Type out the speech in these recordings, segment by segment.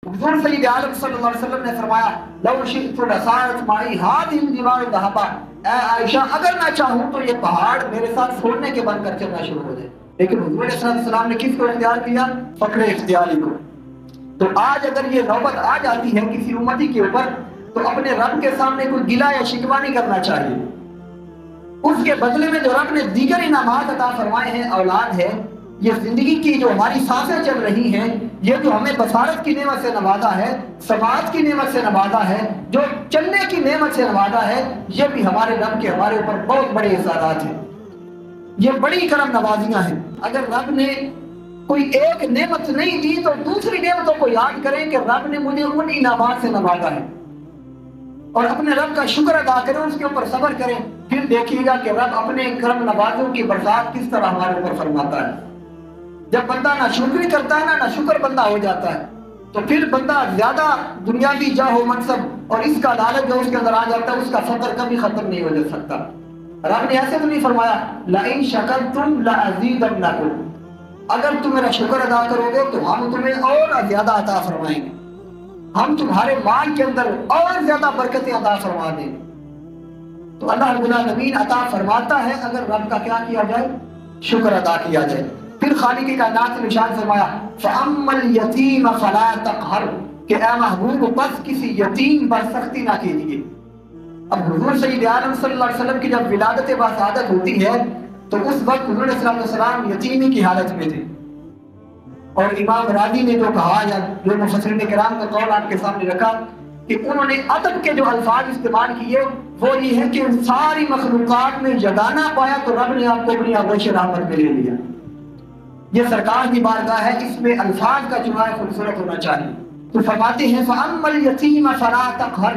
حضور سید عالم صلی اللہ علیہ وسلم نے فرمایا لو شئت لصارت معی هذه الجبال ذهبا، اے عائشہ اگر میں چاہوں تو یہ پہاڑ میرے ساتھ چھوڑنے کے بن کر چلنا شروع ہو جائے، لیکن حضور علیہ السلام نے کس کو اختیار کیا؟ فقر اختیاری کو۔ تو آج اگر یہ نوبت آ جاتی ہے کسی امتی کے اوپر تو اپنے رب کے سامنے کوئی گلہ یا شکوہ نہیں کرنا چاہیے، اس کے بدلے میں جو رب نے دیگر انعامات عطا فرمائے ہیں، اولاد ہے، یہ زندگی کی جو ہماری سانسیں چل رہی ہیں، یہ جو ہمیں بصارت کی نعمت سے نوازا ہے، سماعت کی نعمت سے نوازا ہے، جو چلنے کی نعمت سے نوازا ہے، یہ بھی ہمارے رب کے ہمارے اوپر بہت بڑے احسانات ہیں، یہ بڑی کرم نوازیاں ہیں۔ اگر رب نے کوئی ایک نعمت نہیں دی تو دوسری نعمتوں کو یاد کریں کہ رب نے مجھے ان انعامات سے نوازا ہے، اور اپنے رب کا شکر ادا کریں، اس کے اوپر صبر کریں، پھر دیکھیے گا کہ رب اپنے کرم نوازوں کی برسات کس طرح ہمارے اوپر فرماتا ہے۔ جب بندہ نہ شکر کرتا ہے نہ شکر بندہ ہو جاتا ہے، تو پھر بندہ زیادہ دنیاوی جاہ و منصب اور اس کا لالچ جو اس کے اندر آ جاتا ہے، اس کا فقر کبھی ختم نہیں ہو جا سکتا۔ رب نے ایسے تو نہیں فرمایا لَإِن شَكَرْتُمْ لَأَزِيدَنَّكُمْ، اگر تم میرا شکر ادا کرو گے تو ہم تمہیں اور زیادہ عطا فرمائیں گے، ہم تمہارے مال کے اندر اور زیادہ برکتیں عطا فرما دیں۔ تو اللہ رب العالمین عطا فرماتا ہے اگر رب کا کیا کیا جائے؟ شکر ادا کیا جائے۔ پھر خالق کائنات نے ارشاد فرمایا فَأَمَّا الْيَتِيمَ فَلَا تَقْهَرْ، کہ اے محبوب بس کسی یتیم پر سختی نہ کیجیے۔ اب حضور سید عالم صلی اللہ علیہ وسلم کی جب ولادت باسعادت ہوتی ہے تو اس وقت حضور علیہ السلام یتیمی کی حالت میں تھے، اور امام راضی نے جو کہا یا جو مفسرین کرام کا قول آپ کے سامنے رکھا کہ انہوں نے ادب کے جو الفاظ استعمال کیے وہ یہ ہے کہ ساری مخلوقات میں یگانہ پایا تو رب نے آپ کو اپنی آغوش رحمت میں لے لیا۔ یہ سرکار کی بارگاہ ہے، اس میں الفاظ کا چناؤ خوبصورت ہونا چاہیے۔ تو فرماتے ہیں فَأَمَّا الْيَتِيمَ فَلَا تَقْهَرْ،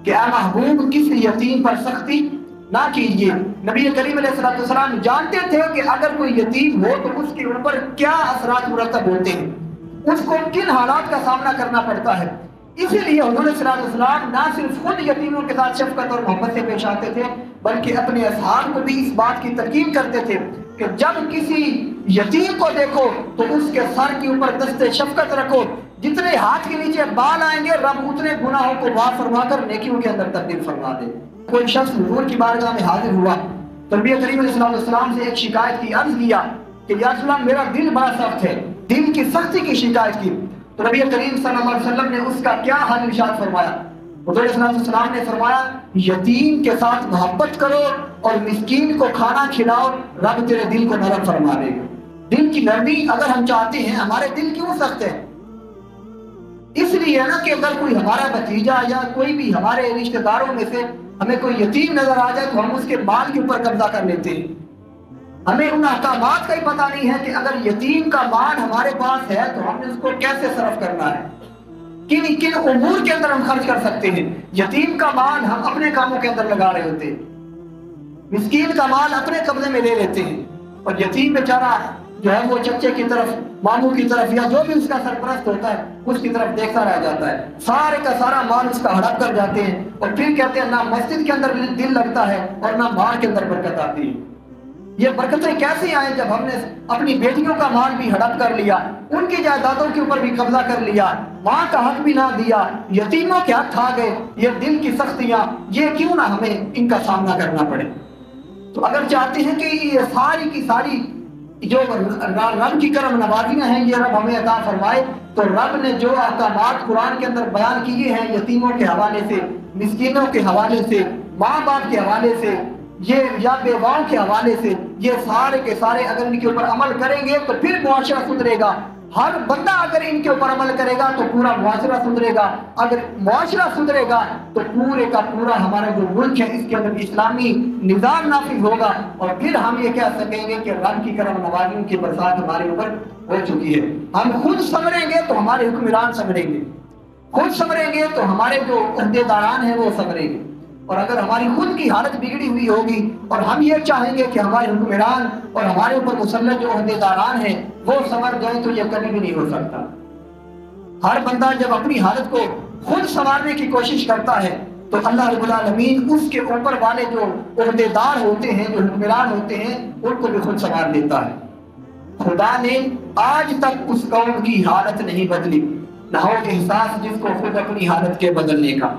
کہ اے محبوب کسی یتیم پر سختی نہ کیجیے۔ نبی کریم علیہ السلام جانتے تھے کہ اگر کوئی یتیم ہو تو اس کے اوپر کیا اثرات مرتب ہوتے ہیں، اس کو کن حالات کا سامنا کرنا پڑتا ہے، اسی لیے حضور صلی اللہ علیہ وسلم نہ صرف خود یتیموں کے ساتھ شفقت اور محبت سے پیش آتے تھے بلکہ اپنے اصحاب کو بھی اس بات کی تلقین کرتے تھے کہ جب کسی یتیم کو دیکھو تو اس کے سر کے اوپر دست شفقت رکھو، جتنے ہاتھ کے نیچے بال آئیں گے رب اتنے گناہوں کو معاف فرما کر نیکیوں کے اندر تبدیل فرما دے۔ کوئی شخص حضور کی بارگاہ میں حاضر ہوا تو نبی کریم علیہ السلام سے ایک شکایت کی، عرض کیا کہ یا رسول اللہ میرا دل بڑا سخت ہے، دل کی سختی کی شکایت کی۔ تو نبی کریم صلی اللہ علیہ وسلم نے اس کا کیا حل ارشاد فرمایا؟ حضور صلی اللہ علیہ وسلم نے فرمایا یتیم کے ساتھ محبت کرو اور مسکین کو کھانا کھلاؤ، رب تیرے دل کو نرم فرما دے گا۔ دل کی نرمی اگر ہم چاہتے ہیں، ہمارے دل کیوں سخت ہے؟ اس لیے نا کہ اگر کوئی ہمارا بھتیجا یا کوئی بھی ہمارے رشتہ داروں میں سے ہمیں کوئی یتیم نظر آ جائے تو ہم اس کے مال کے اوپر قبضہ کر لیتے ہیں۔ ہمیں ان احکامات کا ہی پتہ نہیں ہے کہ اگر یتیم کا مال ہمارے پاس ہے تو ہم نے اس کو کیسے صرف کرنا ہے، کن کن امور کے اندر ہم خرچ کر سکتے ہیں۔ یتیم کا مال ہم اپنے کاموں کے اندر لگا رہے ہوتے ہیں، مسکین کا مال اپنے قبضے میں لے لیتے ہیں، اور یتیم بیچارہ جو ہے وہ چچے کی طرف، ماموں کی طرف یا جو بھی اس کا سرپرست ہوتا ہے اس کی طرف دیکھتا رہ جاتا ہے، سارے کا سارا مال اس کا ہڑپ کر جاتے ہیں، اور پھر کہتے ہیں نہ مسجد کے اندر دل لگتا ہے اور نہ مال کے اندر برکت آتی ہے۔ یہ برکتیں کیسے آئیں جب ہم نے اپنی بیٹیوں کا مال بھی ہڑپ کر لیا، ان کی جائیدادوں کے اوپر بھی قبضہ کر لیا، ماں کا حق بھی نہ دیا، یتیموں کے حق کھا گئے۔ یہ دل کی سختیاں، یہ کیوں نہ ہمیں ان کا سامنا کرنا پڑے؟ تو اگر چاہتے ہیں کہ یہ ساری کی ساری جو رب کی کرم نوازیاں ہیں یہ رب ہمیں عطا فرمائے، تو رب نے جو احکامات قرآن کے اندر بیان کیے ہیں یتیموں کے حوالے سے، مسکینوں کے حوالے سے، ماں باپ کے حوالے سے، یہ یا بیواؤں کے حوالے سے، یہ سارے کے سارے اگر ان کے اوپر عمل کریں گے تو پھر معاشرہ سدھرے گا۔ ہر بندہ اگر ان کے اوپر عمل کرے گا تو پورا معاشرہ سدھرے گا، اگر معاشرہ سدھرے گا تو پورے کا پورا ہمارا جو ملک ہے اس کے اندر اسلامی نظام نافذ ہوگا، اور پھر ہم یہ کہہ سکیں گے کہ رب کی کرم نوازیوں کی برسات ہمارے اوپر ہو چکی ہے۔ ہم خود سنوریں گے تو ہمارے حکمران سنوریں گے، خود سنوریں گے تو ہمارے جو عہدے داران ہیں وہ سنوریں گے، اور اگر ہماری خود کی حالت بگڑی ہوئی ہوگی اور ہم یہ چاہیں گے کہ ہمارے حکمران اور ہمارے اوپر مسلط جو عہدے داران ہیں وہ سنور جائیں تو یہ کبھی بھی نہیں ہو سکتا۔ ہر بندہ جب اپنی حالت کو خود سنوارنے کی کوشش کرتا ہے تو اللہ رب العالمین اس کے اوپر والے جو عہدے دار ہوتے ہیں، جو حکمران ہوتے ہیں، ان کو بھی خود سنوار دیتا ہے۔ خدا نے آج تک اس قوم کی حالت نہیں بدلی، لاہور احساس جس کو خود اپنی حالت کے بدلنے کا